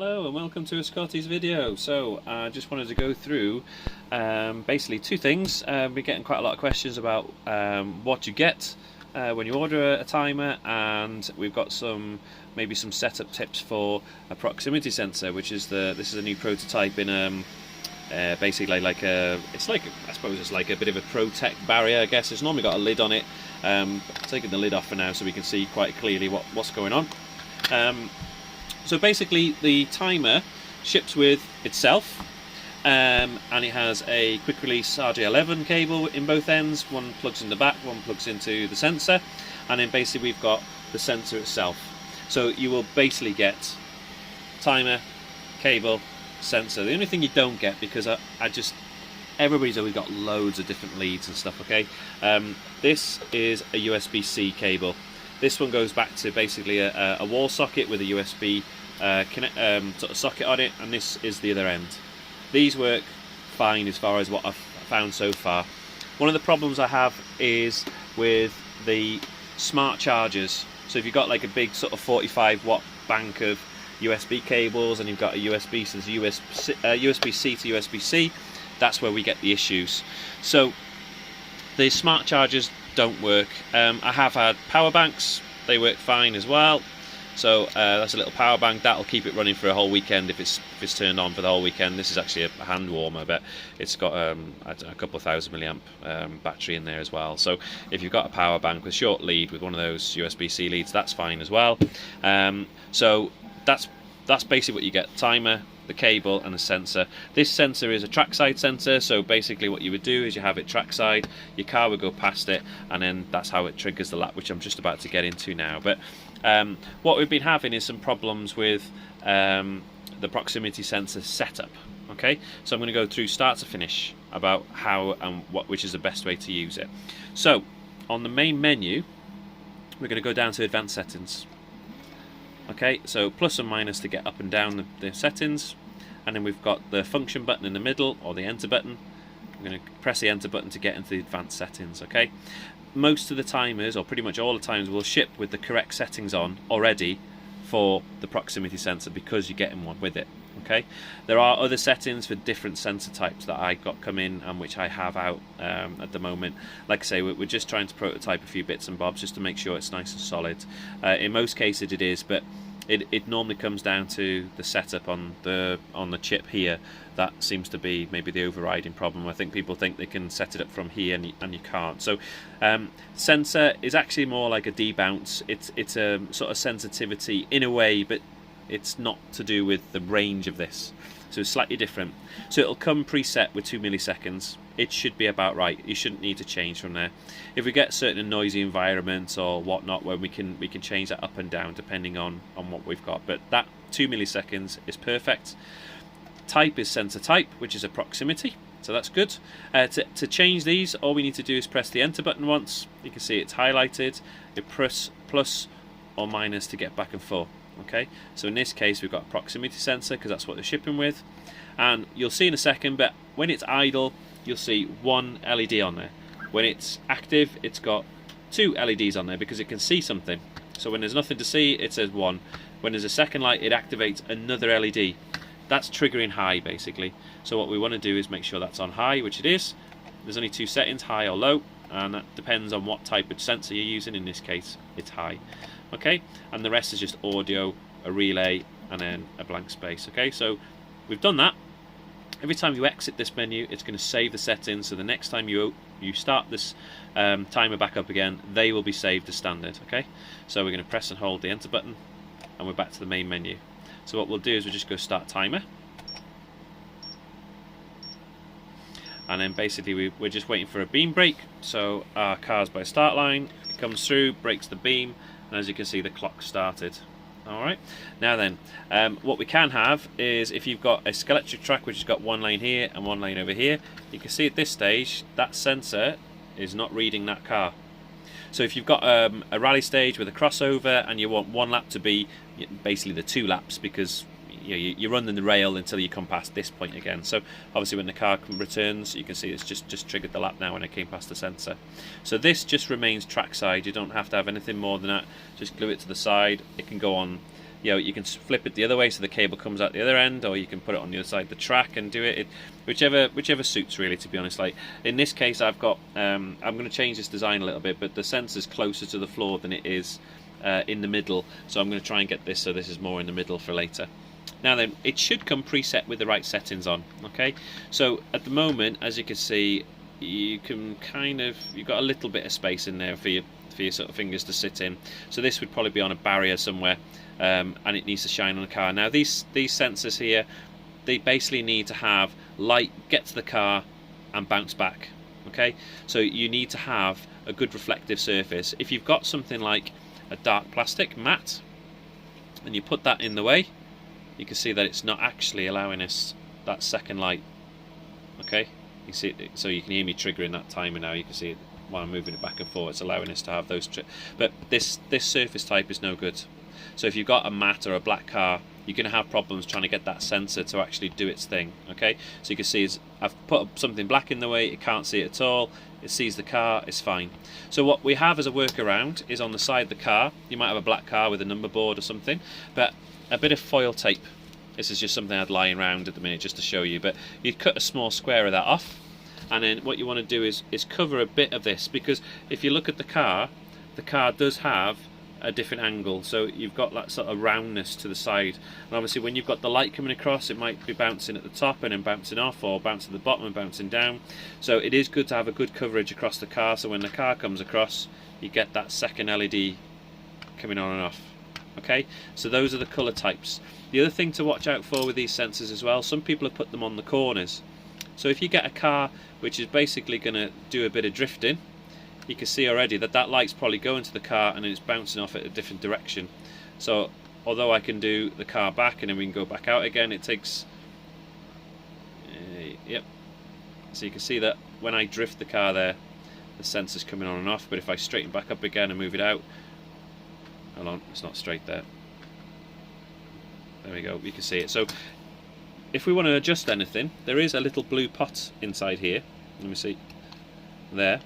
Hello and welcome to a Scotty's video. So I just wanted to go through basically two things. We're getting quite a lot of questions about what you get when you order a timer, and we've got maybe some setup tips for a proximity sensor, which is this is a new prototype in basically I suppose it's like a bit of a protect barrier, I guess. It's normally got a lid on it. Taking the lid off for now so we can see quite clearly what's going on. So basically the timer ships with itself, and it has a quick release RJ11 cable in both ends. One plugs in the back, one plugs into the sensor, and then basically we've got the sensor itself. So you will basically get timer, cable, sensor. The only thing you don't get, because everybody's always got loads of different leads and stuff, okay? This is a USB-C cable. This one goes back to basically a wall socket with a USB sort of socket on it, and this is the other end. These work fine as far as what I've found so far. One of the problems I have is with the smart chargers. So if you've got like a big sort of 45 watt bank of USB cables and you've got a USB USB-C to USB-C, that's where we get the issues. So the smart chargers don't work. I have had power banks, they work fine as well. So that's a little power bank that'll keep it running for a whole weekend if it's turned on for the whole weekend. This is actually a hand warmer, but it's got I don't know, a couple of 1000 milliamp battery in there as well. So if you've got a power bank with short lead with one of those USB-C leads, that's fine as well. So that's basically what you get: timer, the cable, and the sensor. This sensor is a trackside sensor, so basically what you would do is you have it trackside, your car would go past it, and then that's how it triggers the lap, which I'm just about to get into now. But what we've been having is some problems with the proximity sensor setup. Okay, so I'm going to go through start to finish about how and which is the best way to use it. So on the main menu, we're going to go down to advanced settings. Okay, so plus and minus to get up and down the settings, and then we've got the function button in the middle, or the enter button. I'm going to press the enter button to get into the advanced settings. Okay, most of the timers, or pretty much all the timers, will ship with the correct settings on already for the proximity sensor, because you're getting one with it. Okay, there are other settings for different sensor types that I got come in and which I have out at the moment. Like I say, we're just trying to prototype a few bits and bobs just to make sure it's nice and solid. In most cases it is, but it normally comes down to the setup on the chip here. That seems to be maybe the overriding problem. I think people think they can set it up from here, and you can't. So sensor is actually more like a debounce. It's a sort of sensitivity in a way, but it's not to do with the range of this, so it's slightly different. So it'll come preset with 2 milliseconds. It should be about right. You shouldn't need to change from there. If we get certain noisy environments or whatnot, where we can change that up and down depending on what we've got, but that 2 milliseconds is perfect. Type is sensor type, which is a proximity, so that's good. To change these, all we need to do is press the enter button once. You can see it's highlighted. You press plus or minus to get back and forth. Okay, so in this case we've got a proximity sensor because that's what they're shipping with, and you'll see in a second, but when it's idle you'll see one LED on there. When it's active it's got 2 LEDs on there because it can see something. So when there's nothing to see it says 1. When there's a second light it activates another LED. That's triggering high basically. So what we want to do is make sure that's on high, which it is. There's only 2 settings, high or low, and that depends on what type of sensor you're using. In this case it's high. Okay, and the rest is just audio, a relay, and then a blank space. Okay, so we've done that. Every time you exit this menu, it's going to save the settings, so the next time you start this timer back up again, they will be saved as standard. Okay, so we're going to press and hold the enter button, and we're back to the main menu. So what we'll do is we'll just go start timer, and then basically we're just waiting for a beam break. So our car's by start line, it comes through, breaks the beam, and as you can see the clock started. Alright, now then, what we can have is, if you've got a Scotty track which has got one lane here and one lane over here, you can see at this stage that sensor is not reading that car. So if you've got a rally stage with a crossover and you want one lap to be basically the 2 laps, because you run in the rail until you come past this point again. So obviously when the car returns, you can see it's just triggered the lap now when it came past the sensor. So this just remains trackside. You don't have to have anything more than that. Just glue it to the side. It can go on you can flip it the other way so the cable comes out the other end, or you can put it on the other side of the track and do it, whichever suits really, to be honest. Like in this case, I've got I'm going to change this design a little bit, but the sensor's closer to the floor than it is in the middle, so I'm going to try and get this so this is more in the middle for later. Now then, it should come preset with the right settings on. Okay, so at the moment, as you can see, you can you've got a little bit of space in there for your sort of fingers to sit in. So this would probably be on a barrier somewhere, and it needs to shine on the car. Now these sensors here, they basically need to have light get to the car and bounce back. Okay, so you need to have a good reflective surface. If you've got something like a dark plastic matte and you put that in the way, you can see that it's not actually allowing us that second light. Okay, you see it, so you can hear me triggering that timer now. You can see it while I'm moving it back and forth. It's allowing us to have those but this surface type is no good. So if you've got a matte or a black car, you're going to have problems trying to get that sensor to actually do its thing. Okay, so you can see I've put something black in the way, it can't see it at all, it sees the car, it's fine. So what we have as a workaround is on the side of the car, you might have a black car with a number board or something, but a bit of foil tape. This is just something I'd lying around at the minute just to show you, but you'd cut a small square of that off, and then what you want to do is cover a bit of this, because if you look at the car does have a different angle, so you've got that sort of roundness to the side, and obviously when you've got the light coming across, it might be bouncing at the top and then bouncing off, or bouncing at the bottom and bouncing down. So it is good to have a good coverage across the car, so when the car comes across, you get that second LED coming on and off. Okay, so those are the colour types. The other thing to watch out for with these sensors as well, some people have put them on the corners. So if you get a car which is basically going to do a bit of drifting, you can see already that light's probably going to the car and it's bouncing off at a different direction. So although I can do the car back and then we can go back out again, it takes yep, so you can see that when I drift the car there, the sensor's coming on and off, but if I straighten back up again and move it out, hold on, it's not straight there, we go, you can see it. So if we want to adjust anything, there is a little blue pot inside here, let me see, there,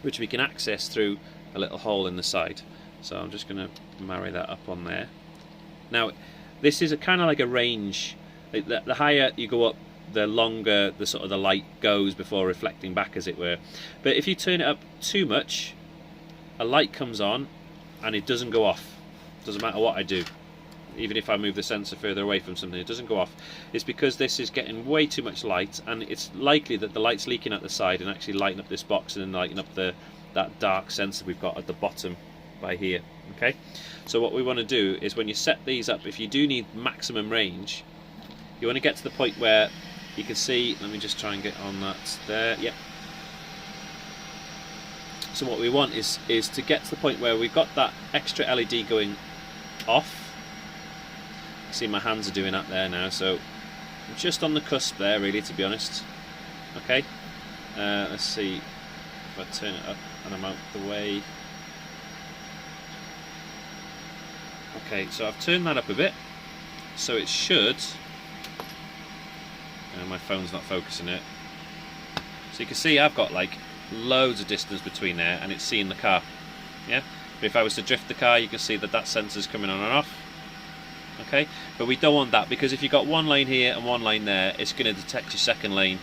which we can access through a little hole in the side. So I'm just going to marry that up on there. Now this is a kind of like a range, the higher you go up, the longer the sort of the light goes before reflecting back, as it were. But if you turn it up too much, a light comes on and it doesn't go off. Doesn't matter what I do, even if I move the sensor further away from something, it doesn't go off. It's because this is getting way too much light, and it's likely that the light's leaking out the side and actually lighting up this box and then lighting up that dark sensor we've got at the bottom by here. Okay, so what we want to do is, when you set these up, if you do need maximum range, you want to get to the point where you can see, let me just try and get on that there, yep. So what we want is to get to the point where we've got that extra LED going off. See, my hands are doing that there now, so I'm just on the cusp there, really, to be honest. Okay, let's see if I turn it up and I'm out the way. Okay, so I've turned that up a bit, so it should, my phone's not focusing it, so you can see I've got like loads of distance between there and it's seeing the car. Yeah, but if I was to drift the car, you can see that sensor's coming on and off. Okay, but we don't want that, because if you've got one lane here and one lane there, it's going to detect your second lane,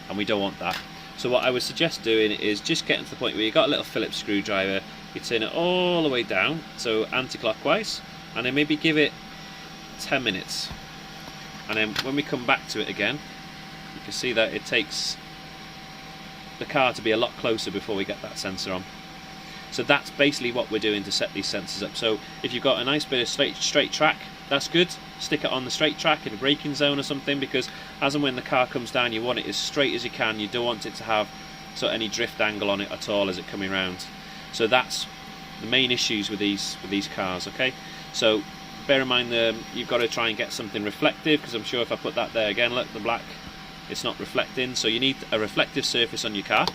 and we don't want that. So what I would suggest doing is just getting to the point where you've got a little Phillips screwdriver, you turn it all the way down, so anti-clockwise, and then maybe give it 10 minutes. And then when we come back to it again, you can see that it takes the car to be a lot closer before we get that sensor on. So that's basically what we're doing to set these sensors up. So if you've got a nice bit of straight track, that's good. Stick it on the straight track in a braking zone or something, because as and when the car comes down, you want it as straight as you can. You don't want it to have any drift angle on it at all as it coming round. So that's the main issues with these cars. Okay, so bear in mind you've got to try and get something reflective, because I'm sure if I put that there again, look, the black, it's not reflecting. So you need a reflective surface on your car.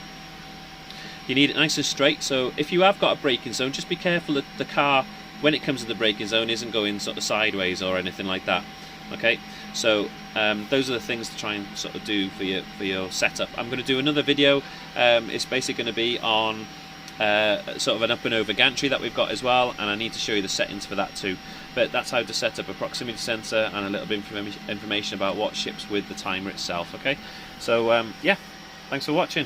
You need it nice and straight. So if you have got a braking zone, just be careful that the car, when it comes to the braking zone, isn't going sort of sideways or anything like that. Okay, so those are the things to try and sort of do for your setup. I'm going to do another video. It's basically going to be on sort of an up and over gantry that we've got as well, and I need to show you the settings for that too. but that's how to set up a proximity sensor and a little bit of information about what ships with the timer itself. Okay, so yeah, thanks for watching.